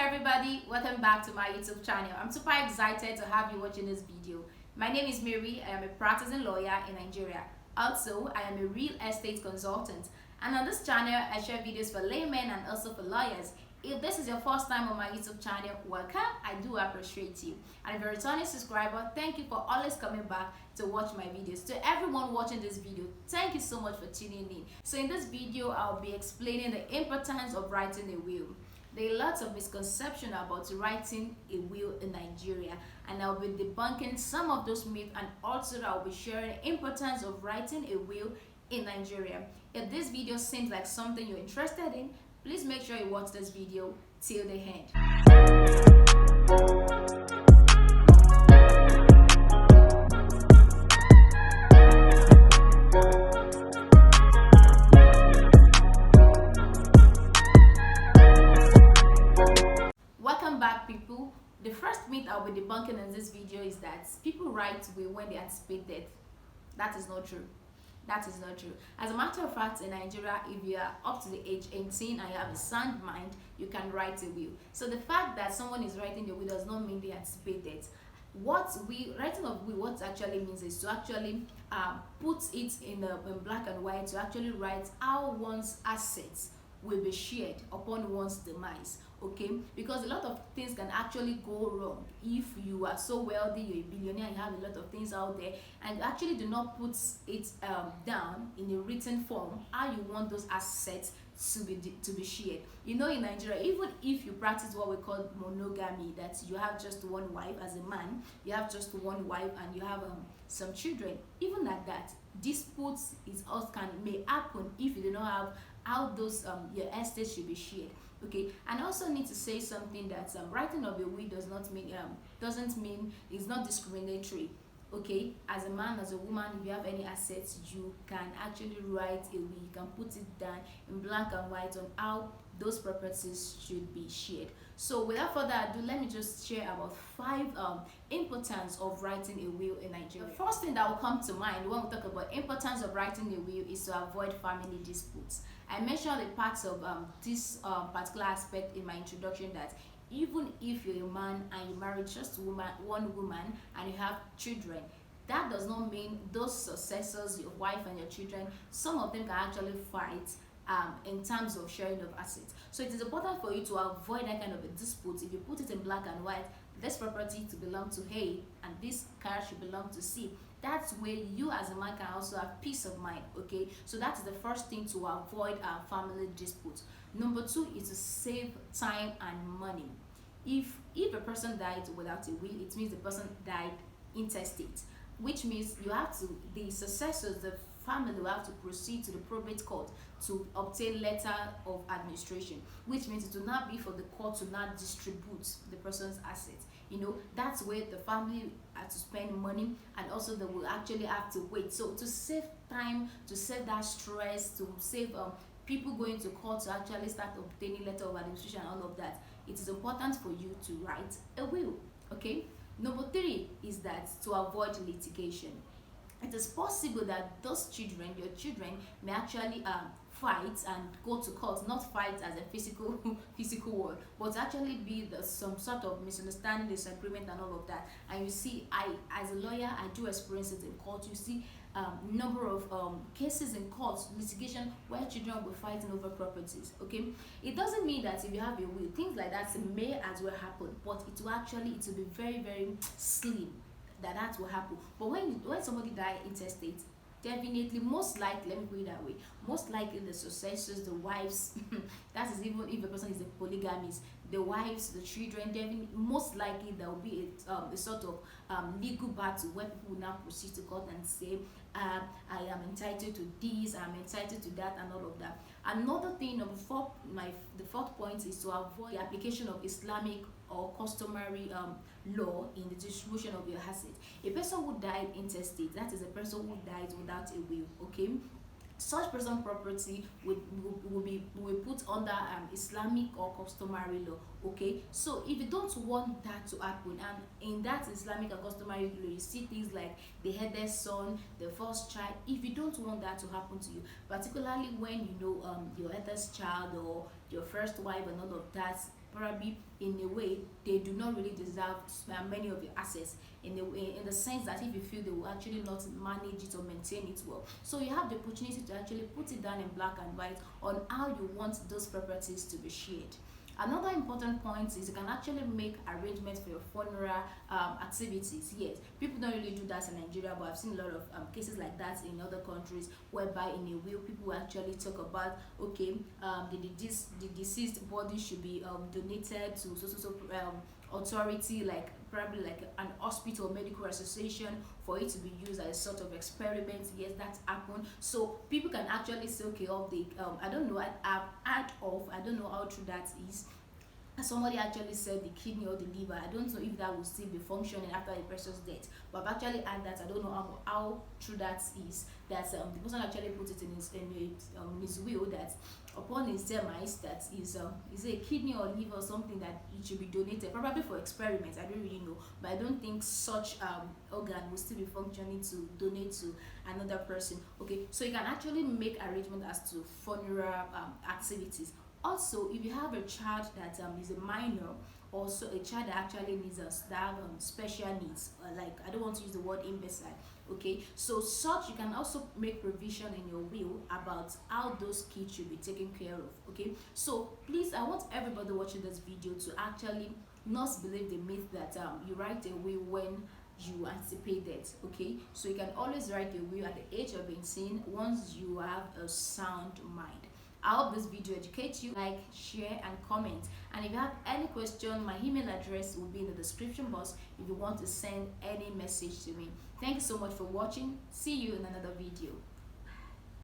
everybody, welcome back to my YouTube channel. I'm super excited to have you watching this video. My name is Mary. I am a practicing lawyer in Nigeria. Also, I am a real estate consultant, and on this channel I share videos for laymen and also for lawyers. If this is your first time on my YouTube channel, welcome. I do appreciate you. And if you're a returning subscriber, thank you for always coming back to watch my videos. To everyone watching this video, thank you so much for tuning in. So in this video, I'll be explaining the importance of writing a will. There are lots of misconceptions about writing a will in Nigeria, and I'll be debunking some of those myths, and also I'll be sharing the importance of writing a will in Nigeria. If this video seems like something you're interested in, please make sure you watch this video till the end. Welcome back, people. The first myth I'll be debunking in this video is that people write will when they anticipate death. That is not true. That is not true. As a matter of fact, in Nigeria, if you are up to the age 18 and you have a sound mind, you can write a will. So the fact that someone is writing a will does not mean they anticipate death. Writing of will, what actually means is to actually put it in black and white, to actually write how one's assets will be shared upon one's demise. Okay, because a lot of things can actually go wrong if you are so wealthy, you're a billionaire, you have a lot of things out there, and you actually do not put it down in a written form how you want those assets to be shared. You know, in Nigeria, even if you practice what we call monogamy, that you have just one wife, as a man you have just one wife and you have some children, even like that, disputes may happen if you do not have how those your estate should be shared. Okay, and I also need to say something that writing of a will doesn't mean it's not discriminatory. Okay, as a man, as a woman, if you have any assets, you can actually write a will. You can put it down in black and white on how those properties should be shared. So without further ado, let me just share about 5 importance of writing a will in Nigeria. The first thing that will come to mind when we talk about importance of writing a will is to avoid family disputes. I mentioned the parts of this particular aspect in my introduction, that even if you're a man and you marry just one woman and you have children, that does not mean those successors, your wife and your children, some of them can actually fight in terms of sharing of assets. So it is important for you to avoid that kind of a dispute. If you put it in black and white, this property to belong to A and this car should belong to C, that's where you as a man can also have peace of mind. Okay, so that's the first thing to avoid family disputes. Number 2 is to save time and money. If a person died without a will, it means the person died intestate, which means the successors, the family will have to proceed to the probate court to obtain letter of administration, which means it will not be for the court to not distribute the person's assets. You know, that's where the family have to spend money, and also they will actually have to wait. So to save time, to save that stress, to save people going to court to actually start obtaining letter of administration and all of that, it is important for you to write a will. Okay, number 3 is that to avoid litigation. It is possible that those children, your children, may actually fight and go to court, not fight as a physical word, but actually be some sort of misunderstanding, disagreement and all of that. And you see, as a lawyer, I do experience it in court. You see number of cases in court, litigation, where children will be fighting over properties. Okay, it doesn't mean that if you have a will, things like that may as well happen, but it will be very, very slim that will happen. But when somebody die intestate, definitely, most likely, let me put it that way, most likely the successors, the wives, that is, even if a person is a polygamist, the wives, the children, definitely, most likely there will be a sort of legal battle where people will now proceed to court and say, I am entitled to this, I'm entitled to that, and all of that. Another thing, the fourth point is to avoid the application of Islamic or customary law in the distribution of your assets. A person who died intestate, that is a person who died without a will. Okay, such person property will be put under Islamic or customary law. Okay, so if you don't want that to happen, and in that Islamic and customary law you see things like the headless son, the first child, if you don't want that to happen to you, particularly when you know your eldest child or your first wife and all of that probably in a way they do not really deserve many of your assets, in the way, in the sense that if you feel they will actually not manage it or maintain it well. So you have the opportunity to actually put it down in black and white on how you want those properties to be shared. Another important point is you can actually make arrangements for your funeral activities. Yes, people don't really do that in Nigeria, but I've seen a lot of cases like that in other countries, whereby in a will people actually talk about, okay, the deceased body should be donated to authority, like probably like an hospital or medical association, for it to be used as a sort of experiment. Yes, that's happened. So people can actually say, okay, of the I don't know, I've heard of, I don't know how true that is, somebody actually said the kidney or the liver. I don't know if that will still be functioning after the person's death, but I've actually had that. I don't know how true that is, that the person actually put it in his will, that upon his demise, that is a kidney or liver or something, that it should be donated, probably for experiments. I don't really know, but I don't think such organ will still be functioning to donate to another person. Okay, so you can actually make arrangement as to funeral activities. Also, if you have a child that is a minor, also a child that actually needs us, that have special needs, like, I don't want to use the word imbecile. Okay, so such, you can also make provision in your will about how those kids should be taken care of. Okay, so please, I want everybody watching this video to actually not believe the myth that you write a will when you anticipate death. Okay, so you can always write a will at the age of 18 once you have a sound mind. I hope this video educates you. Like, share, and comment. And if you have any question, my email address will be in the description box if you want to send any message to me. Thank you so much for watching. See you in another video.